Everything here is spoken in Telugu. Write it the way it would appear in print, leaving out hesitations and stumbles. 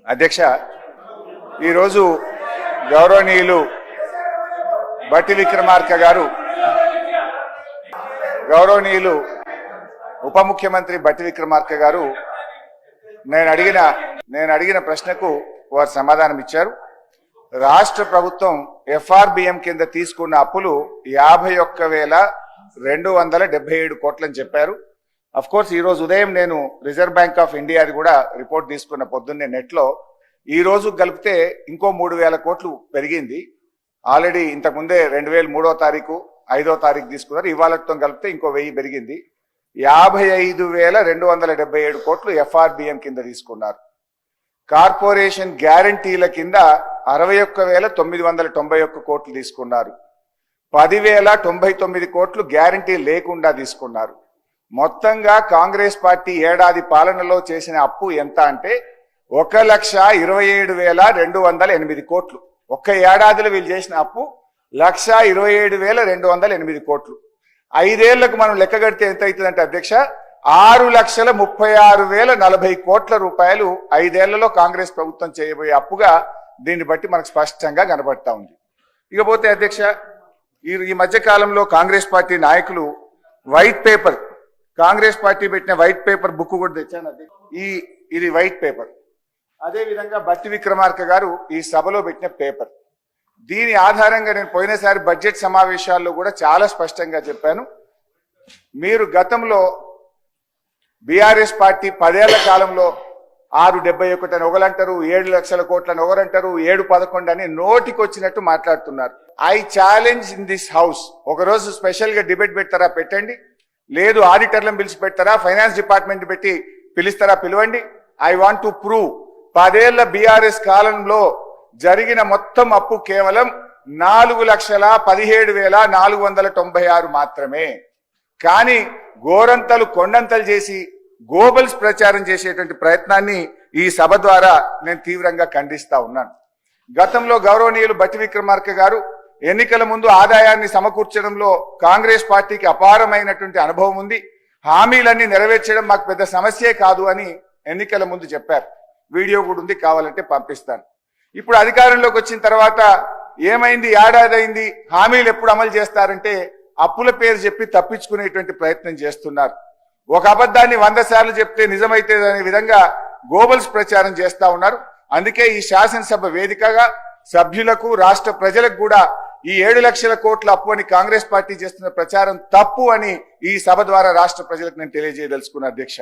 అధ్యక్ష, ఈరోజు గౌరవనీయులు బట్టి విక్రమార్క గారు, గౌరవనీయులు ఉప ముఖ్యమంత్రి బట్టి విక్రమార్క గారు నేను అడిగిన ప్రశ్నకు వారు సమాధానం ఇచ్చారు. రాష్ట్ర ప్రభుత్వం ఎఫ్ఆర్బిఎం కింద తీసుకున్న అప్పులు 51,277 కోట్లని చెప్పారు. అఫ్ కోర్స్ ఈ రోజు ఉదయం నేను రిజర్వ్ బ్యాంక్ ఆఫ్ ఇండియాది కూడా రిపోర్ట్ తీసుకున్న పొద్దున్నే నెట్ లో. ఈ రోజు కలిపితే ఇంకో 3,000 కోట్లు పెరిగింది. ఆల్రెడీ ఇంతకుముందే 2003వ తారీఖు 5వ తారీఖు తీసుకున్నారు. ఇవాళతో కలిపితే ఇంకో 1000 పెరిగింది. 55,277 కోట్లు ఎఫ్ఆర్బిఎం కింద తీసుకున్నారు. కార్పొరేషన్ గ్యారంటీల కింద 61,991 కోట్లు తీసుకున్నారు. 10,099 కోట్లు గ్యారంటీ లేకుండా తీసుకున్నారు. మొత్తంగా కాంగ్రెస్ పార్టీ ఏడాది పాలనలో చేసిన అప్పు ఎంత అంటే 1,27,208 కోట్లు. ఒక్క ఏడాదిలో వీళ్ళు చేసిన అప్పు 1,27,208 కోట్లు. 5 ఏళ్లకు మనం లెక్క కడితే ఎంత అవుతుందంటే అధ్యక్ష, 6,36,040 కోట్ల రూపాయలు 5 ఏళ్లలో కాంగ్రెస్ ప్రభుత్వం చేయబోయే అప్పుగా దీన్ని బట్టి మనకు స్పష్టంగా కనబడతా ఉంది. ఇకపోతే అధ్యక్ష, ఈ మధ్య కాలంలో కాంగ్రెస్ పార్టీ నాయకులు వైట్ పేపర్, కాంగ్రెస్ పార్టీ పెట్టిన వైట్ పేపర్ బుక్ కూడా తెచ్చాను. ఇది వైట్ పేపర్. అదే విధంగా బట్టి విక్రమార్క గారు ఈ సభలో పెట్టిన పేపర్. దీని ఆధారంగా నేను పోయినసారి బడ్జెట్ సమావేశాల్లో కూడా చాలా స్పష్టంగా చెప్పాను. మీరు గతంలో బీఆర్ఎస్ పార్టీ 10 ఏళ్ల కాలంలో 671 అని ఒకరంటారు, 7 లక్షల కోట్లని ఒకరంటారు, 711 అని నోటికి వచ్చినట్టు మాట్లాడుతున్నారు. I challenge in this house, ఒకరోజు స్పెషల్ గా డిబేట్ పెడతారా పెట్టండి, లేదు ఆడిటర్లను పిలిచి పెడతారా, ఫైనాన్స్ డిపార్ట్మెంట్ పెట్టి పిలుస్తారా పిలవండి. ఐ వాంట్ టు ప్రూవ్ 10 ఏళ్ల బీఆర్ఎస్ కాలంలో జరిగిన మొత్తం అప్పు కేవలం 4,17,496 మాత్రమే. కానీ గోరంతలు కొండంతలు చేసి గోబల్స్ ప్రచారం చేసేటువంటి ప్రయత్నాన్ని ఈ సభ ద్వారా నేను తీవ్రంగా ఖండిస్తా ఉన్నాను. గతంలో గౌరవనీయులు బట్టి విక్రమార్క గారు ఎన్నికల ముందు ఆదాయాన్ని సమకూర్చడంలో కాంగ్రెస్ పార్టీకి అపారమైనటువంటి అనుభవం ఉంది, హామీలన్నీ నెరవేర్చడం మాకు పెద్ద సమస్యే కాదు అని ఎన్నికల ముందు చెప్పారు. వీడియో కూడా ఉంది, కావాలంటే పంపిస్తాను. ఇప్పుడు అధికారంలోకి వచ్చిన తర్వాత ఏమైంది, ఏడాది అయింది, హామీలు ఎప్పుడు అమలు చేస్తారంటే అప్పుల పేరు చెప్పి తప్పించుకునేటువంటి ప్రయత్నం చేస్తున్నారు. ఒక అబద్ధాన్ని 100 సార్లు చెప్తే నిజమైతే అనే విధంగా గోబల్స్ ప్రచారం చేస్తా ఉన్నారు. అందుకే ఈ శాసనసభ వేదికగా సభ్యులకు, రాష్ట్ర ప్రజలకు కూడా ఈ 7 లక్షల కోట్ల అప్పు అని కాంగ్రెస్ పార్టీ చేస్తున్న ప్రచారం తప్పు అని ఈ సభ ద్వారా రాష్ట్ర ప్రజలకు నేను తెలియజేయదలుచుకున్నా అధ్యక్ష.